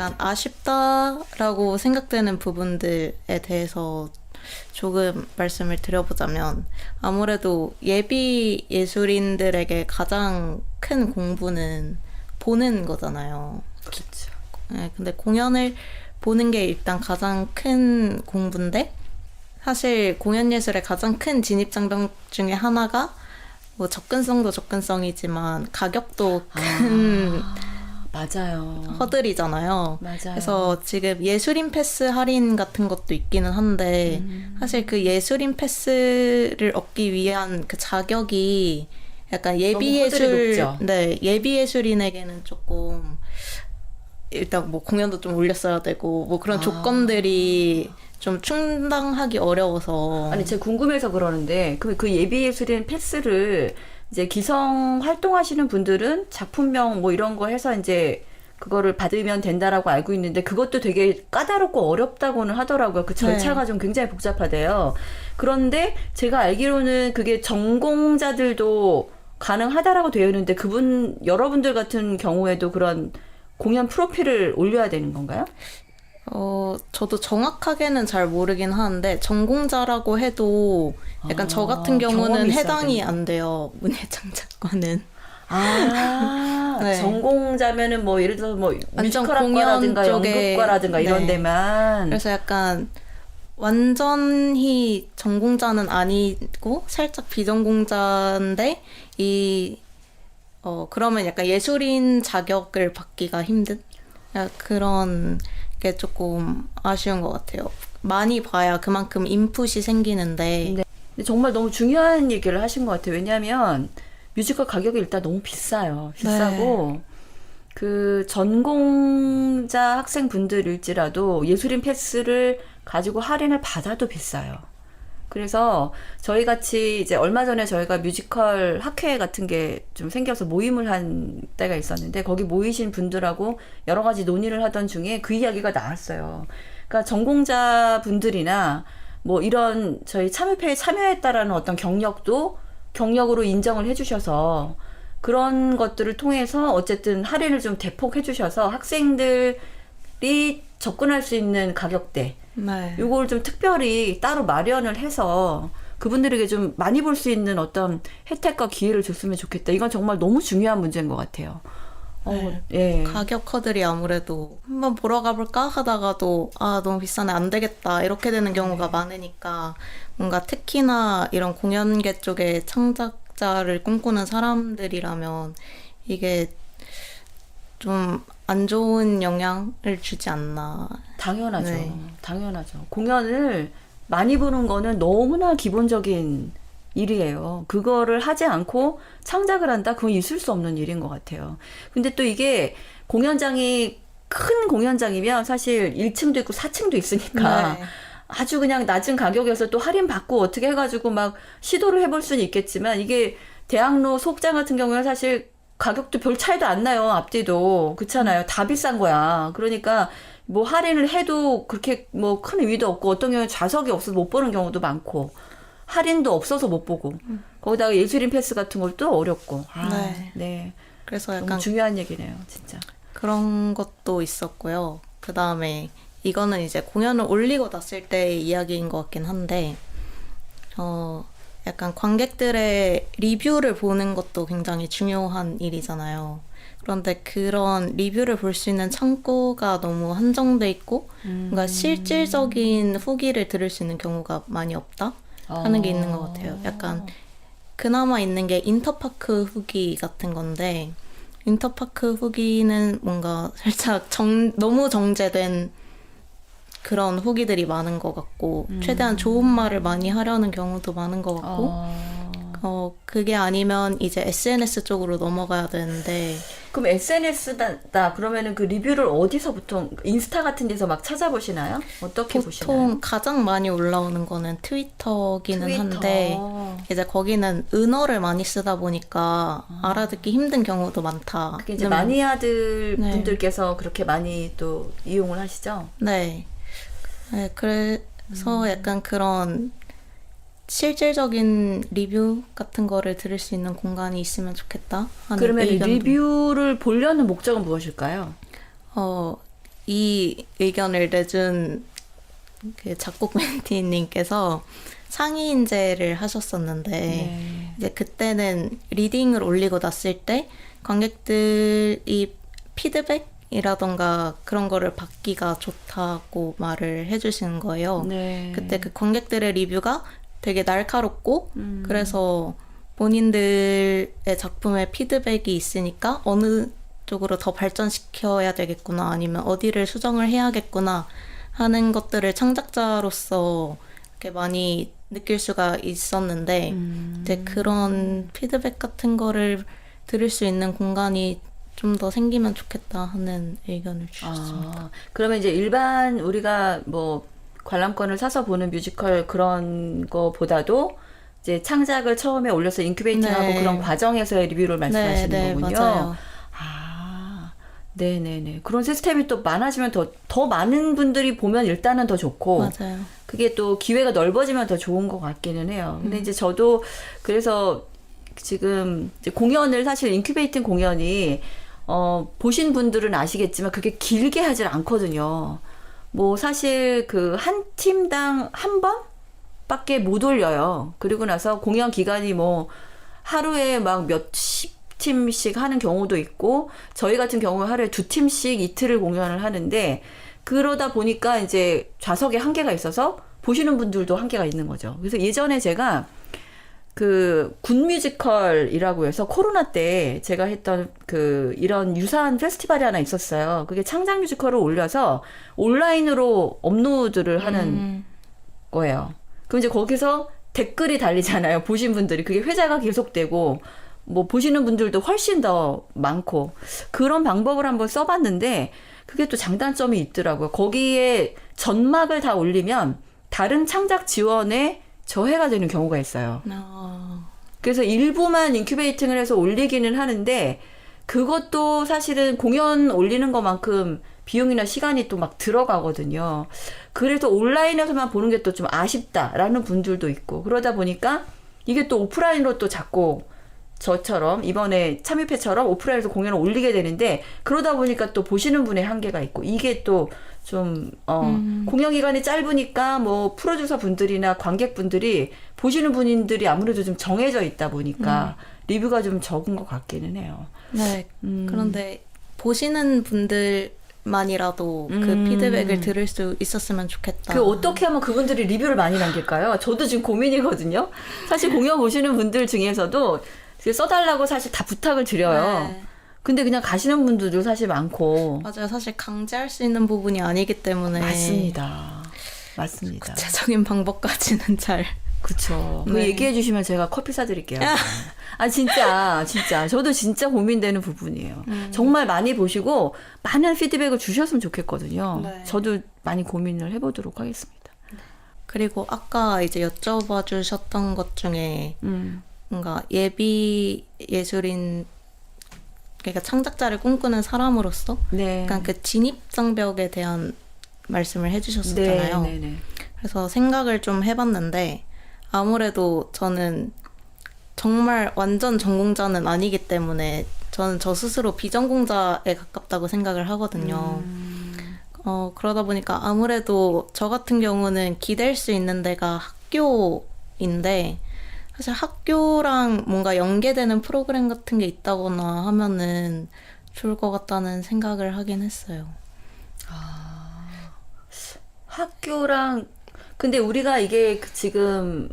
약간 아쉽다라고 생각되는 부분들에 대해서 조금 말씀을 드려보자면 아무래도 예비 예술인들에게 가장 큰 공부는 보는 거잖아요. 그렇죠. 네, 근데 공연을 보는 게 일단 가장 큰 공부인데 사실 공연 예술의 가장 큰 진입 장벽 중에 하나가 뭐 접근성도 접근성이지만 가격도 큰 맞아요. 허들이잖아요. 맞아요. 그래서 지금 예술인 패스 할인 같은 것도 있기는 한데 사실 그 예술인 패스를 얻기 위한 그 자격이 약간 예비 예술, 네, 예비 예술인에게는 조금 일단 뭐 공연도 좀 올렸어야 되고 뭐 그런 조건들이 좀 충당하기 어려워서. 아니 제가 궁금해서 그러는데 그 예비 예술인 패스를 이제 기성 활동하시는 분들은 작품명 뭐 이런 거 해서 이제 그거를 받으면 된다라고 알고 있는데 그것도 되게 까다롭고 어렵다고는 하더라고요. 그 절차가 좀 굉장히 복잡하대요. 그런데 제가 알기로는 그게 전공자들도 가능하다라고 되어 있는데 여러분들 같은 경우에도 그런 공연 프로필을 올려야 되는 건가요? 저도 정확하게는 잘 모르긴 하는데 전공자라고 해도 약간 저 같은 경우는 해당이 안 돼요. 문예창작과는. 네. 전공자면은 뭐 예를 들어서 뭐 뮤지컬학과라든가 연극과라든가 이런 데만. 그래서 약간 완전히 전공자는 아니고 살짝 비전공자인데 그러면 약간 예술인 자격을 받기가 힘든 그런 게 조금 아쉬운 것 같아요. 많이 봐야 그만큼 인풋이 생기는데. 네. 근데 정말 너무 중요한 얘기를 하신 것 같아요. 왜냐하면 뮤지컬 가격이 일단 너무 비싸요. 비싸고 네. 그 전공자 학생분들일지라도 예술인 패스를 가지고 할인을 받아도 비싸요. 그래서 저희 같이 이제 얼마 전에 저희가 뮤지컬 학회 같은 게 좀 생겨서 모임을 한 때가 있었는데 거기 모이신 분들하고 여러 가지 논의를 하던 중에 그 이야기가 나왔어요. 그러니까 전공자 분들이나 뭐 이런 저희 참여회에 참여했다라는 어떤 경력으로 인정을 해주셔서 그런 것들을 통해서 어쨌든 할인을 좀 대폭 해주셔서 학생들이 접근할 수 있는 가격대 이걸 좀 특별히 따로 마련을 해서 그분들에게 좀 많이 볼 수 있는 어떤 혜택과 기회를 줬으면 좋겠다. 이건 정말 너무 중요한 문제인 것 같아요. 예. 가격 허들이 아무래도 한번 보러 가볼까 하다가도 너무 비싸네 안 되겠다 이렇게 되는 경우가 많으니까 뭔가 특히나 이런 공연계 쪽에 창작자를 꿈꾸는 사람들이라면 이게 좀 안 좋은 영향을 주지 않나. 당연하죠. 네. 당연하죠. 공연을 많이 보는 거는 너무나 기본적인 일이에요. 그거를 하지 않고 창작을 한다? 그건 있을 수 없는 일인 것 같아요. 근데 또 이게 공연장이 큰 공연장이면 사실 1층도 있고 4층도 있으니까 아주 그냥 낮은 가격에서 또 할인받고 어떻게 해가지고 막 시도를 해볼 수는 있겠지만 이게 대학로 소극장 같은 경우는 사실 가격도 별 차이도 안 나요. 앞뒤도. 그렇잖아요. 다 비싼 거야. 그러니까 뭐 할인을 해도 그렇게 뭐 큰 의미도 없고 어떤 경우는 좌석이 없어서 못 보는 경우도 많고 할인도 없어서 못 보고 거기다가 예술인 패스 같은 것도 어렵고 네. 그래서 약간 너무 중요한 얘기네요. 진짜. 그런 것도 있었고요. 그 다음에 이거는 이제 공연을 올리고 났을 때의 이야기인 것 같긴 한데 약간 관객들의 리뷰를 보는 것도 굉장히 중요한 일이잖아요. 그런데 그런 리뷰를 볼 수 있는 창구가 너무 한정돼 있고 뭔가 실질적인 후기를 들을 수 있는 경우가 많이 없다 하는 게 있는 것 같아요. 약간 그나마 있는 게 인터파크 후기 같은 건데 인터파크 후기는 뭔가 살짝 너무 정제된 그런 후기들이 많은 것 같고 최대한 좋은 말을 많이 하려는 경우도 많은 것 같고 그게 아니면 이제 SNS 쪽으로 넘어가야 되는데 그럼 SNS다 그러면은 그 리뷰를 어디서 보통 인스타 같은 데서 막 찾아보시나요? 어떻게 보시나요? 보통 가장 많이 올라오는 거는 트위터기는 한데 이제 거기는 은어를 많이 쓰다 보니까 알아듣기 힘든 경우도 많다. 그게 이제 마니아들 분들께서 그렇게 많이 또 이용을 하시죠? 네, 그래서 약간 그런 실질적인 리뷰 같은 거를 들을 수 있는 공간이 있으면 좋겠다 하는 그러면 의견도. 리뷰를 보려는 목적은 무엇일까요? 이 의견을 내준 그 작곡 멘티님께서 상위 인재를 하셨었는데 네. 이제 그때는 리딩을 올리고 났을 때 관객들이 피드백이라던가 그런 거를 받기가 좋다고 말을 해주시는 거예요. 네. 그때 그 관객들의 리뷰가 되게 날카롭고 그래서 본인들의 작품에 피드백이 있으니까 어느 쪽으로 더 발전시켜야 되겠구나 아니면 어디를 수정을 해야겠구나 하는 것들을 창작자로서 이렇게 많이 느낄 수가 있었는데 이제 그런 피드백 같은 거를 들을 수 있는 공간이 좀 더 생기면 좋겠다 하는 의견을 주셨습니다. 그러면 이제 일반 우리가 뭐 관람권을 사서 보는 뮤지컬 그런 거보다도 이제 창작을 처음에 올려서 인큐베이팅하고 네. 그런 과정에서의 리뷰를 말씀하시는 네, 거군요. 맞아요. 네네네. 그런 시스템이 또 많아지면 더 많은 분들이 보면 일단은 더 좋고, 맞아요. 그게 또 기회가 넓어지면 더 좋은 것 같기는 해요. 근데 이제 저도 그래서 지금 이제 공연을 사실 인큐베이팅 공연이 보신 분들은 아시겠지만 그게 길게 하질 않거든요. 뭐 사실 그 한 팀당 한 번밖에 못 올려요. 그리고 나서 공연 기간이 뭐 하루에 막 몇십 팀씩 하는 경우도 있고 저희 같은 경우는 하루에 2팀씩 이틀을 공연을 하는데 그러다 보니까 이제 좌석에 한계가 있어서 보시는 분들도 한계가 있는 거죠. 그래서 예전에 제가 그 군 뮤지컬이라고 해서 코로나 때 제가 했던 그 이런 유사한 페스티벌이 하나 있었어요. 그게 창작 뮤지컬을 올려서 온라인으로 업로드를 하는 거예요. 그럼 이제 거기서 댓글이 달리잖아요. 보신 분들이. 그게 회자가 계속되고 뭐 보시는 분들도 훨씬 더 많고 그런 방법을 한번 써봤는데 그게 또 장단점이 있더라고요. 거기에 전막을 다 올리면 다른 창작 지원에 저해가 되는 경우가 있어요. 그래서 일부만 인큐베이팅을 해서 올리기는 하는데 그것도 사실은 공연 올리는 것만큼 비용이나 시간이 또 막 들어가거든요. 그래서 온라인에서만 보는 게 또 좀 아쉽다라는 분들도 있고 그러다 보니까 이게 또 오프라인으로 또 자꾸 저처럼 이번에 참여패처럼 오프라인에서 공연을 올리게 되는데 그러다 보니까 또 보시는 분의 한계가 있고 이게 또 좀 공연 기간이 짧으니까 뭐 프로듀서 분들이나 관객 분들이 보시는 분들이 아무래도 좀 정해져 있다 보니까 리뷰가 좀 적은 것 같기는 해요. 네. 그런데 보시는 분들만이라도 그 피드백을 들을 수 있었으면 좋겠다. 그 어떻게 하면 그분들이 리뷰를 많이 남길까요? 저도 지금 고민이거든요. 사실 공연 보시는 분들 중에서도 써달라고 사실 다 부탁을 드려요. 네. 근데 그냥 가시는 분들도 사실 많고. 맞아요. 사실 강제할 수 있는 부분이 아니기 때문에. 맞습니다. 맞습니다. 구체적인 방법까지는 잘. 그쵸. 그 네. 얘기해 주시면 제가 커피 사드릴게요. 진짜. 저도 진짜 고민되는 부분이에요. 정말 많이 보시고 많은 피드백을 주셨으면 좋겠거든요. 네. 저도 많이 고민을 해보도록 하겠습니다. 그리고 아까 이제 여쭤봐 주셨던 것 중에 뭔가 예비 예술인 그러니까 창작자를 꿈꾸는 사람으로서 네. 약간 그 진입장벽에 대한 말씀을 해주셨었잖아요. 네. 그래서 생각을 좀 해봤는데 아무래도 저는 정말 완전 전공자는 아니기 때문에 저는 저 스스로 비전공자에 가깝다고 생각을 하거든요. 그러다 보니까 아무래도 저 같은 경우는 기댈 수 있는 데가 학교인데 사실 학교랑 뭔가 연계되는 프로그램 같은 게 있다거나 하면은 좋을 것 같다는 생각을 하긴 했어요. 학교랑 근데 우리가 이게 지금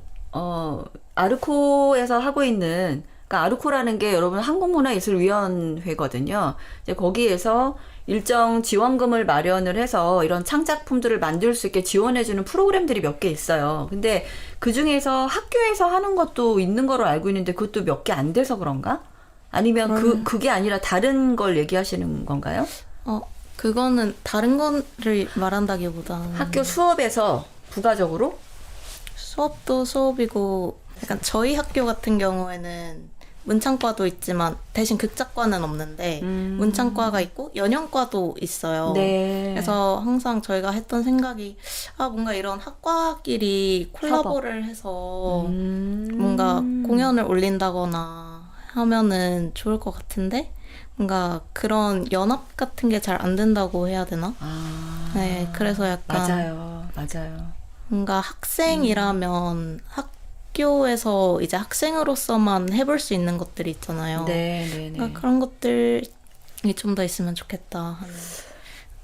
아르코에서 하고 있는 그러니까 아르코라는 게 여러분 한국문화예술위원회거든요. 이제 거기에서 일정 지원금을 마련을 해서 이런 창작품들을 만들 수 있게 지원해주는 프로그램들이 몇 개 있어요. 근데 그 중에서 학교에서 하는 것도 있는 거로 알고 있는데 그것도 몇 개 안 돼서 그런가? 아니면 그게 아니라 다른 걸 얘기하시는 건가요? 그거는 다른 거를 말한다기보다는 학교 수업에서 부가적으로? 수업도 수업이고 약간 저희 학교 같은 경우에는 문창과도 있지만 대신 극작과는 없는데 문창과가 있고 연영과도 있어요. 네. 그래서 항상 저희가 했던 생각이 뭔가 이런 학과끼리 콜라보를 해서 뭔가 공연을 올린다거나 하면은 좋을 것 같은데 뭔가 그런 연합 같은 게 잘 안 된다고 해야 되나? 네, 그래서 약간 맞아요. 뭔가 학생이라면 학교에서 이제 학생으로서만 해볼 수 있는 것들이 있잖아요. 네. 그러니까 그런 것들이 좀 더 있으면 좋겠다 하는.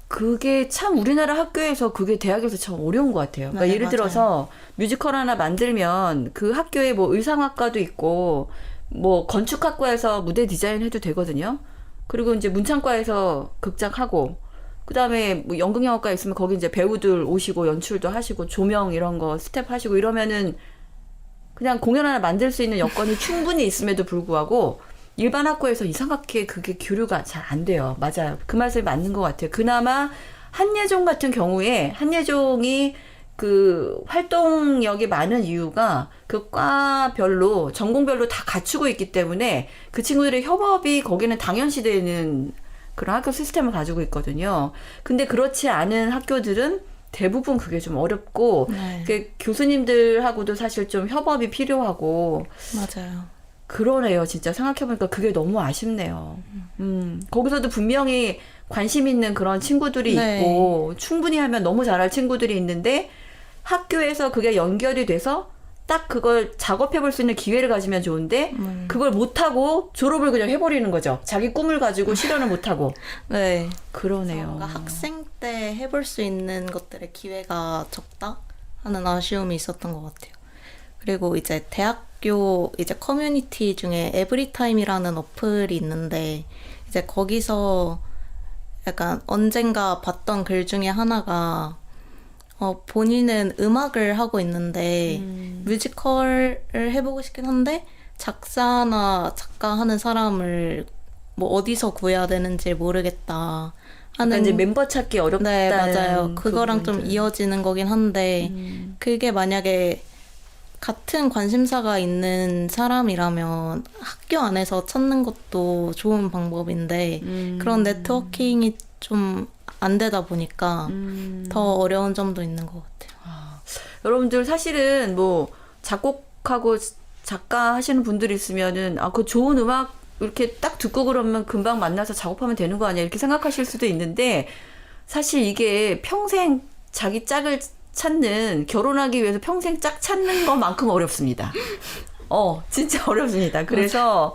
그게 참 우리나라 학교에서 그게 대학에서 참 어려운 것 같아요. 그러니까 네, 예를 맞아요. 들어서 뮤지컬 하나 만들면 그 학교에 뭐 의상학과도 있고 뭐 건축학과에서 무대 디자인 해도 되거든요. 그리고 이제 문창과에서 극작하고 그다음에 뭐 연극영화과 있으면 거기 이제 배우들 오시고 연출도 하시고 조명 이런 거 스텝 하시고 이러면은 그냥 공연 하나 만들 수 있는 여건이 충분히 있음에도 불구하고 일반 학교에서 이상하게 그게 교류가 잘 안 돼요. 맞아요. 그 말씀이 맞는 것 같아요. 그나마 한예종 같은 경우에 한예종이 그 활동력이 많은 이유가 그 과별로 전공별로 다 갖추고 있기 때문에 그 친구들의 협업이 거기는 당연시되는 그런 학교 시스템을 가지고 있거든요. 근데 그렇지 않은 학교들은 대부분 그게 좀 어렵고 네. 그 교수님들하고도 사실 좀 협업이 필요하고 맞아요. 그러네요. 진짜 생각해보니까 그게 너무 아쉽네요. 거기서도 분명히 관심 있는 그런 친구들이 네. 있고 충분히 하면 너무 잘할 친구들이 있는데 학교에서 그게 연결이 돼서 딱 그걸 작업해볼 수 있는 기회를 가지면 좋은데 그걸 못하고 졸업을 그냥 해버리는 거죠. 자기 꿈을 가지고 실현을 못하고. 네. 그러네요. 뭔가 학생 때 해볼 수 있는 것들의 기회가 적다 하는 아쉬움이 있었던 것 같아요. 그리고 이제 대학교 이제 커뮤니티 중에 에브리타임이라는 어플이 있는데 이제 거기서 약간 언젠가 봤던 글 중에 하나가 본인은 음악을 하고 있는데 뮤지컬을 해보고 싶긴 한데 작사나 작가하는 사람을 뭐 어디서 구해야 되는지 모르겠다 하는 이제 멤버 찾기 어렵다는 네, 맞아요. 그거랑 좀 부분들. 이어지는 거긴 한데 그게 만약에 같은 관심사가 있는 사람이라면 학교 안에서 찾는 것도 좋은 방법인데 그런 네트워킹이 좀 안 되다 보니까 더 어려운 점도 있는 것 같아요. 여러분들 사실은 뭐 작곡하고 작가 하시는 분들이 있으면은 그 좋은 음악 이렇게 딱 듣고 그러면 금방 만나서 작업하면 되는 거 아니야 이렇게 생각하실 수도 있는데 사실 이게 평생 자기 짝을 찾는 결혼하기 위해서 평생 짝 찾는 것만큼 어렵습니다. 진짜 어렵습니다. 그래서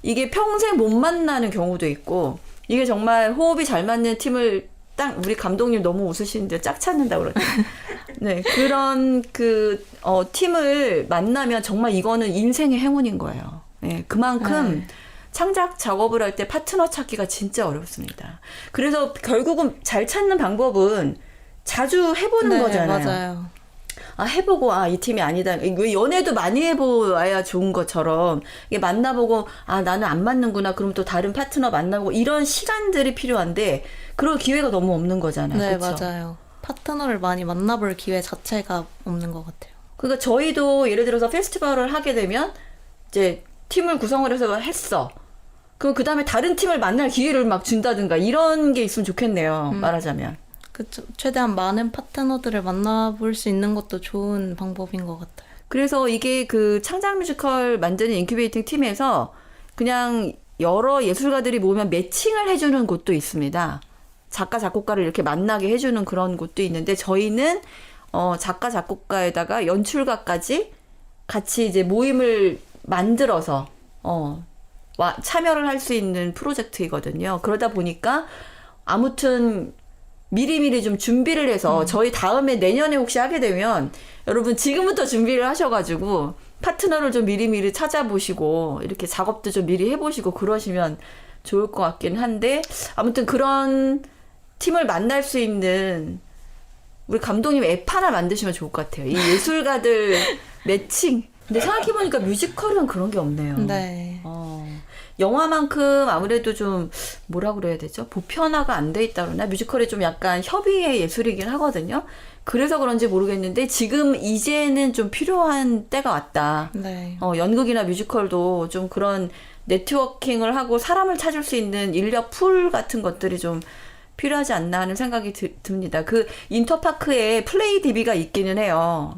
이게 평생 못 만나는 경우도 있고 이게 정말 호흡이 잘 맞는 팀을 딱 우리 감독님 너무 웃으시는데 짝 찾는다 그러죠. 네, 그런 팀을 만나면 정말 이거는 인생의 행운인 거예요. 네, 그만큼 창작 작업을 할 때 파트너 찾기가 진짜 어렵습니다. 그래서 결국은 잘 찾는 방법은 자주 해보는 거잖아요. 맞아요. 해보고 이 팀이 아니다. 왜 연애도 많이 해봐야 좋은 것처럼 이게 만나보고 나는 안 맞는구나. 그럼 또 다른 파트너 만나보고 이런 시간들이 필요한데 그럴 기회가 너무 없는 거잖아요. 네, 그쵸? 맞아요. 파트너를 많이 만나볼 기회 자체가 없는 것 같아요. 그러니까 저희도 예를 들어서 페스티벌을 하게 되면 이제 팀을 구성을 해서 했어. 그럼 그 다음에 다른 팀을 만날 기회를 막 준다든가 이런 게 있으면 좋겠네요. 말하자면. 그쵸. 최대한 많은 파트너들을 만나볼 수 있는 것도 좋은 방법인 것 같아요. 그래서 이게 그 창작 뮤지컬 만드는 인큐베이팅 팀에서 그냥 여러 예술가들이 모이면 매칭을 해주는 곳도 있습니다. 작가, 작곡가를 이렇게 만나게 해주는 그런 곳도 있는데 저희는 작가, 작곡가에다가 연출가까지 같이 이제 모임을 만들어서 참여를 할 수 있는 프로젝트이거든요. 그러다 보니까 아무튼 미리미리 좀 준비를 해서 저희 다음에 내년에 혹시 하게 되면 여러분 지금부터 준비를 하셔가지고 파트너를 좀 미리미리 찾아보시고 이렇게 작업도 좀 미리 해보시고 그러시면 좋을 것 같긴 한데 아무튼 그런 팀을 만날 수 있는 우리 감독님 앱 하나 만드시면 좋을 것 같아요. 이 예술가들 매칭. 근데 생각해보니까 뮤지컬은 그런 게 없네요. 네. 영화만큼 아무래도 좀 뭐라 그래야 되죠? 보편화가 안 돼 있다 그러나 뮤지컬이 좀 약간 협의의 예술이긴 하거든요. 그래서 그런지 모르겠는데 지금 이제는 좀 필요한 때가 왔다. 네. 연극이나 뮤지컬도 좀 그런 네트워킹을 하고 사람을 찾을 수 있는 인력 풀 같은 것들이 좀 필요하지 않나 하는 생각이 듭니다. 그 인터파크에 플레이 DB가 있기는 해요.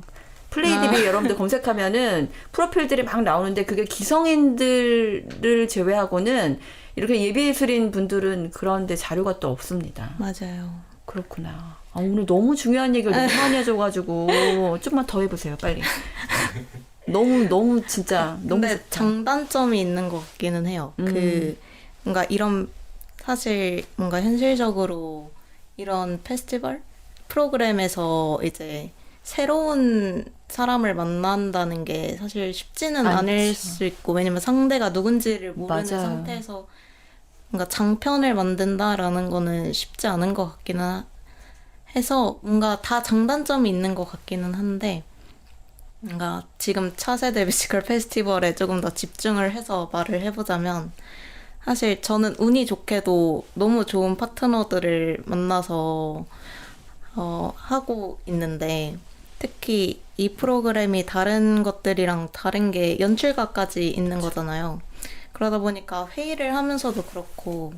플레이 DB 여러분들 검색하면은 프로필들이 막 나오는데 그게 기성인들을 제외하고는 이렇게 예비예술인 분들은 그런데 자료가 또 없습니다. 맞아요. 그렇구나. 아, 오늘 너무 중요한 얘기를 너무 많이 해줘가지고 좀만 더 해보세요, 빨리. 너무 진짜 너무 근데 좋다. 장단점이 있는 것 같기는 해요. 뭔가 이런 사실 뭔가 현실적으로 이런 페스티벌 프로그램에서 이제 새로운 사람을 만난다는 게 사실 쉽지는 않을 수 있고, 왜냐면 상대가 누군지를 모르는 맞아요. 상태에서 뭔가 장편을 만든다라는 거는 쉽지 않은 것 같기는 해서 뭔가 다 장단점이 있는 것 같기는 한데, 뭔가 지금 차세대 뮤지컬 페스티벌에 조금 더 집중을 해서 말을 해보자면, 사실 저는 운이 좋게도 너무 좋은 파트너들을 만나서 하고 있는데, 특히 이 프로그램이 다른 것들이랑 다른 게 연출가까지 있는 거잖아요. 그러다 보니까 회의를 하면서도 그렇고,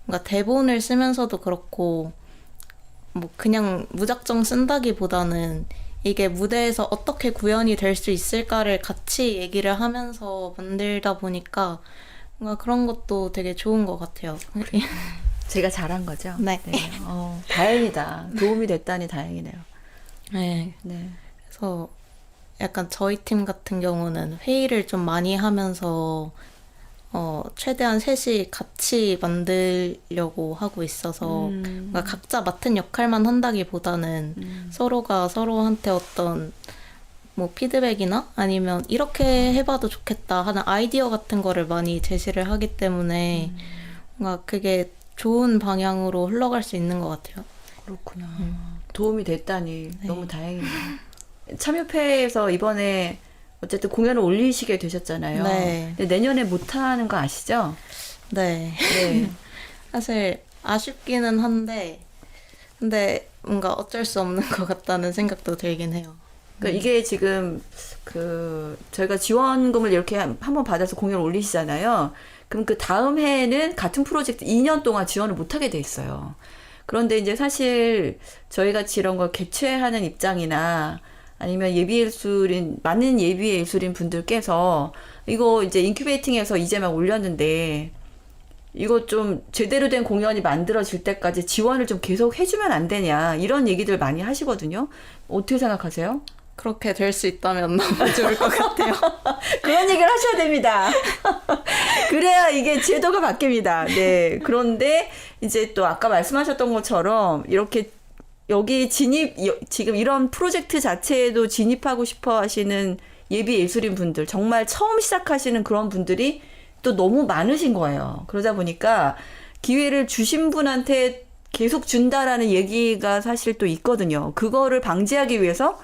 뭔가 대본을 쓰면서도 그렇고, 뭐 그냥 무작정 쓴다기보다는 이게 무대에서 어떻게 구현이 될 수 있을까를 같이 얘기를 하면서 만들다 보니까 뭔가 그런 것도 되게 좋은 것 같아요. 제가 잘한 거죠? 네. 다행이다. 도움이 됐다니 다행이네요. 네. 네. 그래서 약간 저희 팀 같은 경우는 회의를 좀 많이 하면서 최대한 셋이 같이 만들려고 하고 있어서 뭔가 각자 맡은 역할만 한다기보다는 서로가 서로한테 어떤 뭐 피드백이나 아니면 이렇게 해봐도 좋겠다 하는 아이디어 같은 거를 많이 제시를 하기 때문에 뭔가 그게 좋은 방향으로 흘러갈 수 있는 것 같아요. 그렇구나. 도움이 됐다니 네. 너무 다행이네요. 참여회에서 이번에 어쨌든 공연을 올리시게 되셨잖아요. 네. 근데 내년에 못하는 거 아시죠? 네. 네. 사실 아쉽기는 한데 근데 뭔가 어쩔 수 없는 것 같다는 생각도 들긴 해요. 그러니까 이게 지금 저희가 지원금을 이렇게 한번 받아서 공연을 올리시잖아요. 그럼 그 다음 해에는 같은 프로젝트 2년 동안 지원을 못 하게 돼 있어요. 그런데 이제 사실 저희같이 이런 걸 개최하는 입장이나 아니면 많은 예비예술인 분들께서 이거 이제 인큐베이팅해서 이제 막 올렸는데 이거 좀 제대로 된 공연이 만들어질 때까지 지원을 좀 계속 해주면 안 되냐 이런 얘기들 많이 하시거든요. 어떻게 생각하세요? 그렇게 될 수 있다면 너무 좋을 것 같아요. 그런 얘기를 하셔야 됩니다. 그래야 이게 제도가 바뀝니다. 네. 그런데 이제 또 아까 말씀하셨던 것처럼 이렇게 여기 지금 이런 프로젝트 자체에도 진입하고 싶어 하시는 예비 예술인 분들, 정말 처음 시작하시는 그런 분들이 또 너무 많으신 거예요. 그러다 보니까 기회를 주신 분한테 계속 준다라는 얘기가 사실 또 있거든요. 그거를 방지하기 위해서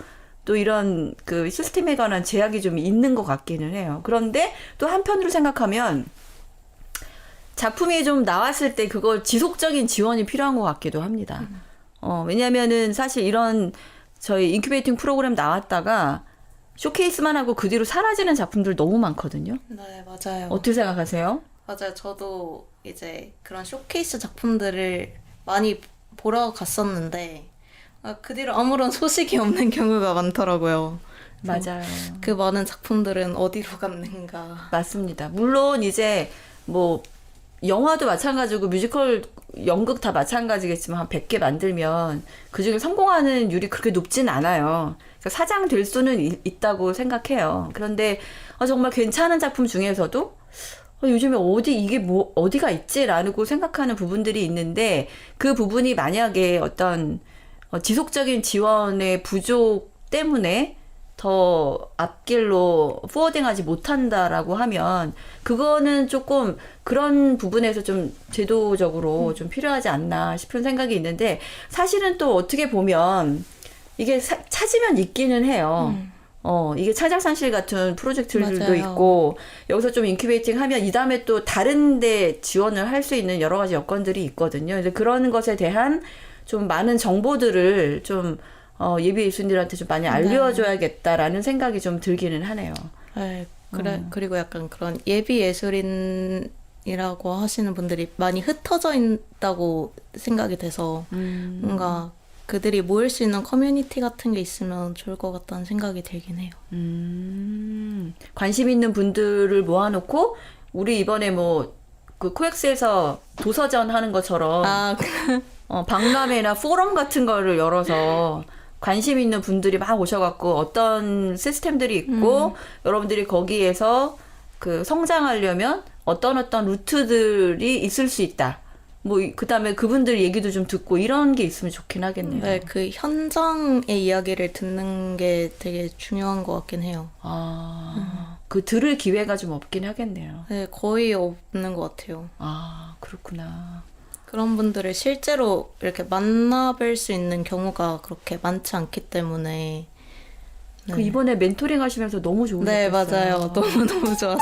또 이런 그 시스템에 관한 제약이 좀 있는 것 같기는 해요. 그런데 또 한편으로 생각하면 작품이 좀 나왔을 때 그걸 지속적인 지원이 필요한 것 같기도 합니다. 왜냐면은 사실 이런 저희 인큐베이팅 프로그램 나왔다가 쇼케이스만 하고 그 뒤로 사라지는 작품들 너무 많거든요. 네, 맞아요. 어떻게 생각하세요? 맞아요. 저도 이제 그런 쇼케이스 작품들을 많이 보러 갔었는데 그 뒤로 아무런 소식이 없는 경우가 많더라고요. 맞아요. 그 많은 작품들은 어디로 갔는가. 맞습니다. 물론 이제 뭐 영화도 마찬가지고 뮤지컬, 연극 다 마찬가지겠지만 한 100개 만들면 그중에 성공하는 율이 그렇게 높진 않아요. 그러니까 사장될 수는 있다고 생각해요. 그런데 정말 괜찮은 작품 중에서도 요즘에 어디가 있지라고 생각하는 부분들이 있는데 그 부분이 만약에 어떤 지속적인 지원의 부족 때문에 더 앞길로 포워딩하지 못한다라고 하면 그거는 조금 그런 부분에서 좀 제도적으로 좀 필요하지 않나 싶은 생각이 있는데 사실은 또 어떻게 보면 이게 찾으면 있기는 해요. 이게 차작산실 같은 프로젝트들도 맞아요. 있고 여기서 좀 인큐베이팅 하면 이 다음에 또 다른 데 지원을 할 수 있는 여러 가지 여건들이 있거든요. 그래서 그런 것에 대한 좀 많은 정보들을 좀 예비 예술인들한테 좀 많이 알려줘야겠다라는 생각이 좀 들기는 하네요. 네, 그리고 약간 그런 예비 예술인이라고 하시는 분들이 많이 흩어져 있다고 생각이 돼서 뭔가 그들이 모일 수 있는 커뮤니티 같은 게 있으면 좋을 것 같다는 생각이 들긴 해요. 관심 있는 분들을 모아놓고 우리 이번에 뭐 그 코엑스에서 도서전 하는 것처럼 아, 박람회나 포럼 같은 거를 열어서 관심 있는 분들이 막 오셔갖고 어떤 시스템들이 있고 여러분들이 거기에서 그 성장하려면 어떤 루트들이 있을 수 있다. 뭐 그다음에 그분들 얘기도 좀 듣고 이런 게 있으면 좋긴 하겠네요. 네, 그 현장의 이야기를 듣는 게 되게 중요한 것 같긴 해요. 그 들을 기회가 좀 없긴 하겠네요. 네, 거의 없는 것 같아요. 아, 그렇구나. 그런 분들을 실제로 이렇게 만나뵐 수 있는 경우가 그렇게 많지 않기 때문에. 그 이번에 멘토링 하시면서 너무 좋으셨어요. 네, 맞아요. 너무너무 좋았어요.